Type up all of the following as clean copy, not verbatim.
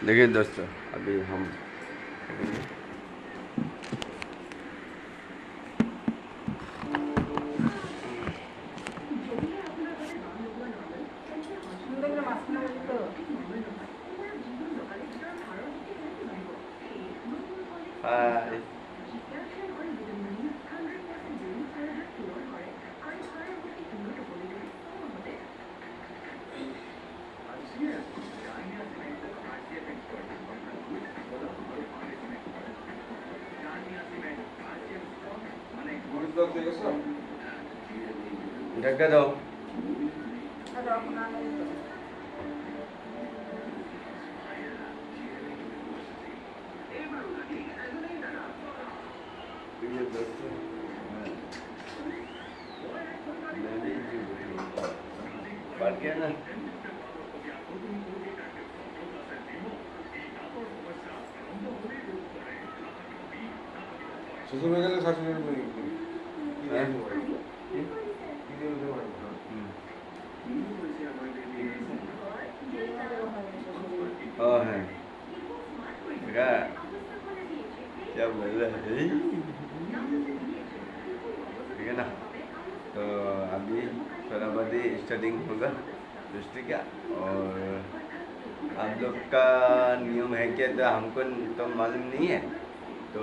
देखिए दोस्तों, अभी हम हाय ढक्का दो। देखिए दोस्तों, मैं भी पढ़ के ना শ্বশুর হয়ে গেলে শাশুড়ির है क्या क्या बोल रहे हैं? ठीक है ना। तो अभी थोड़ा बहुत ही स्टार्टिंग होगा दोस्तों क्या। और आप लोग का नियम है क्या तो हमको तो मालूम नहीं है। तो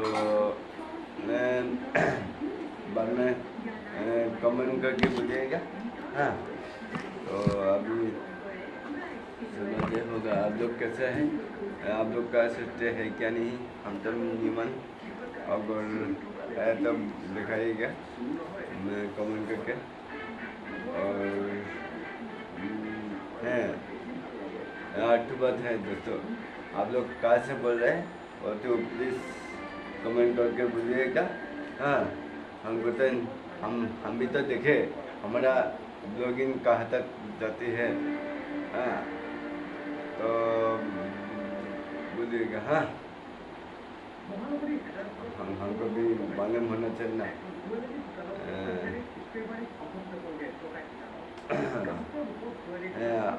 मैं बाद में कमेंट करके बोलिएगा। हाँ, तो अभी समझे होगा आप लोग कैसे हैं, आप लोग का सोचते हैं क्या नहीं। हम तो नियमन अगर है तब दिखाइएगा मैं कमेंट करके। और है एक बात है दोस्तों, आप लोग कहाँ से बोल रहे हैं और तो प्लीज़ कमेंट करके बोलिएगा। हाँ, हमको तो हम भी तो देखे हमारा ब्लॉगिंग कहाँ तक जाती है। हाँ, तो बोलिएगा। हाँ, हमको भी मालूम होना चाहिए ना।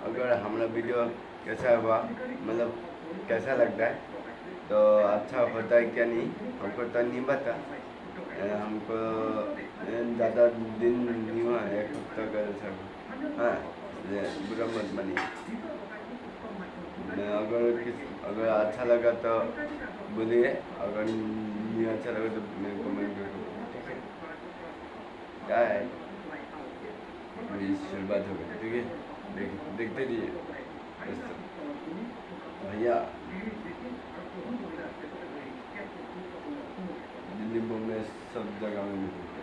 अगर हमारा वीडियो कैसा हुआ, मतलब कैसा लगता है तो अच्छा होता है क्या नहीं हमको तो नहीं पता। हमको ज़्यादा दिन नहीं हुआ, एक हफ्ता का जैसा। हाँ, बुरा मत मानिए। अगर अच्छा लगा तो बोलिए, अगर नहीं अच्छा लगा तो मैं कमेंट कर दूँगा। ठीक है, क्या है मेरी शुरुआत हो गई। ठीक है, देखते रहिए दोस्तों। भैया दिल्ली बॉम्बे सब जगह में मिलते हैं।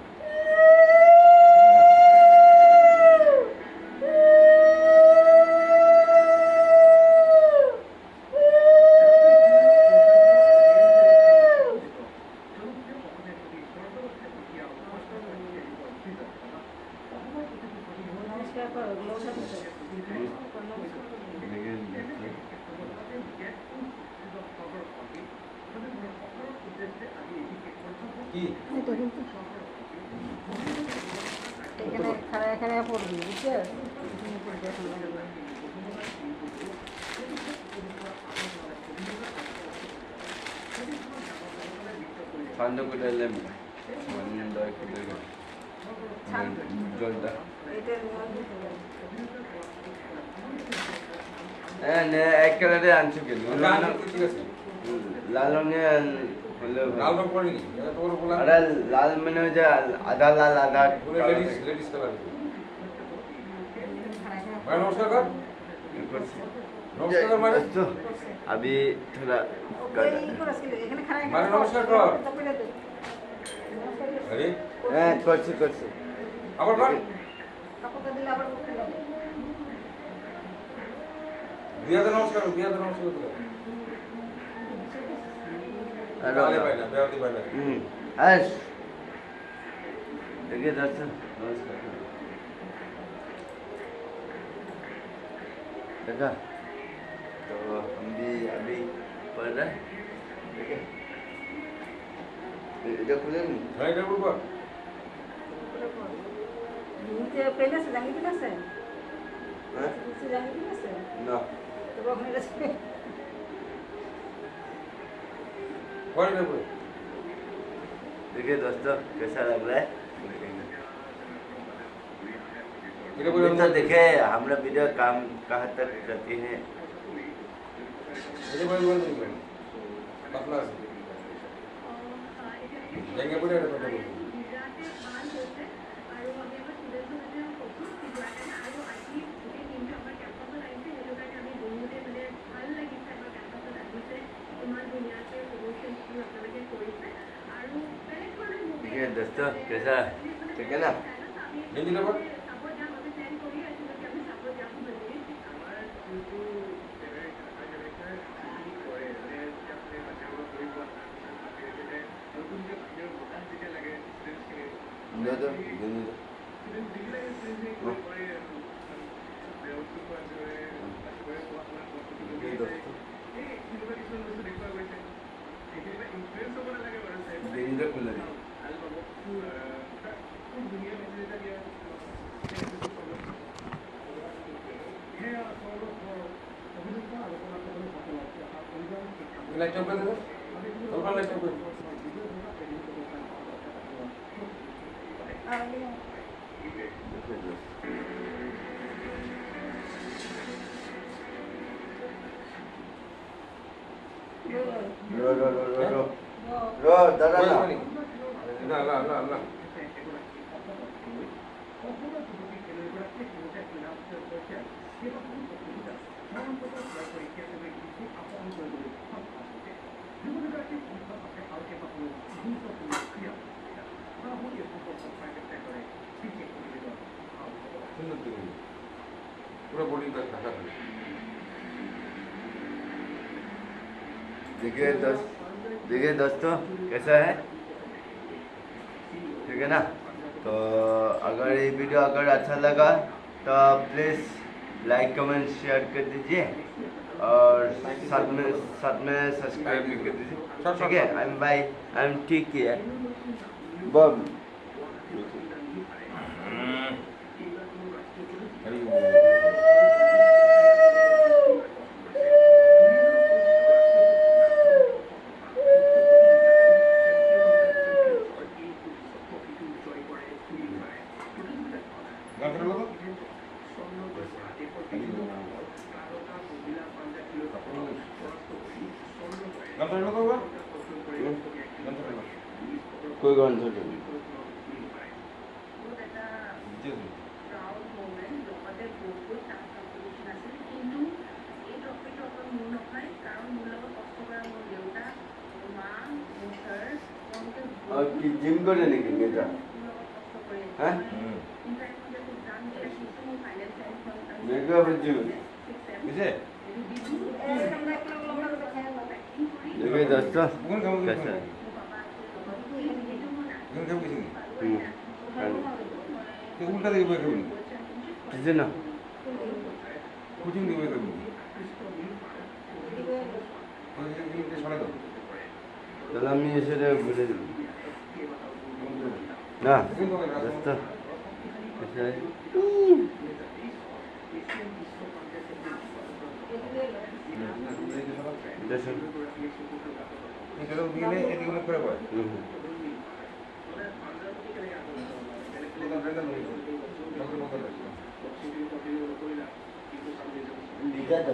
এখানে পড়বি বুঝছো ঠান্ডা করে এলাম জলটা। হ্যাঁ, এক কালারে আনছো কেন? লাল রঙে হলে লাল রং করে নি তোর বলা আরে লাল মানে যে আধা লাল আধা লেডিস কালার। ভাই নমস্কার কর। নমস্কার মানে तो अभी थोड़ा মানে নমস্কার কর। আরে হ্যাঁ করছি করছি। আবার কর। বিয়াতে নমস্কার কর। আরে ভাই না বেয়াদি ভাই না। हर्ष देखिए दर्शन नमस्कार देखा। तो हम भी अभी पढ़ रहे हैं। ठीक है, এটা খুলে নি। ভাই এটা বলবা নিচে পেলে সে জানি কি আছে হ্যাঁ নিচে জানি কি আছে না তো ওখানে গেছে बॉडी पूरे देखिए दोस्तों कैसा लग रहा है। इधर पूरे तो देखे हम लोग वीडियो काम कहाँ तक करती है। इधर पूरे पतला लेंगे पूरे इधर पूरे देखिए दोस्तों कैसा ठीक है ना। लेंगे ना बॉडी दो दो लाइट ऑफ कर दो ऊपर लाइट ऑफ कर रो दादा ना ला ला ला ला पूरा बॉडी का ढका कर देखिए दोस्तों कैसा है ठीक है ना। तो अगर ये वीडियो अगर अच्छा लगा तो प्लीज़ लाइक कमेंट शेयर कर दीजिए और साथ में सब्सक्राइब भी कर दीजिए ठीक है। आई एम ठीक है बम कोई गंध नहीं। और कि जिम करे नहीं बेटा हैं देखो अब जिम किसे देखिए दोस्तों कौन काम कैसा है। कौन काम किसी हम्म तो उल्टा देखो कभी किसी ना कुछ नहीं देखो कभी और ये छोड़ दो चलो हम ये से बोले ना दोस्तों कैसा है। देखो चलो दिने एदिকে মুখ করে বয় लिखा तो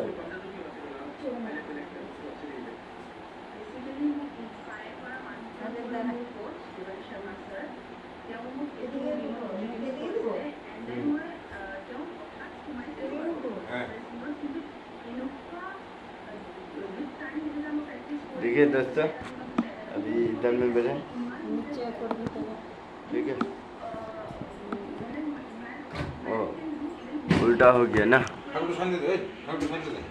देखिए दोस्तों अभी इधर में बैठे नीचे ऊपर भी करो। ठीक है। ओ उल्टा हो गया ना। ঠাকুর শান্তি দে ঠাকুর শান্তি দে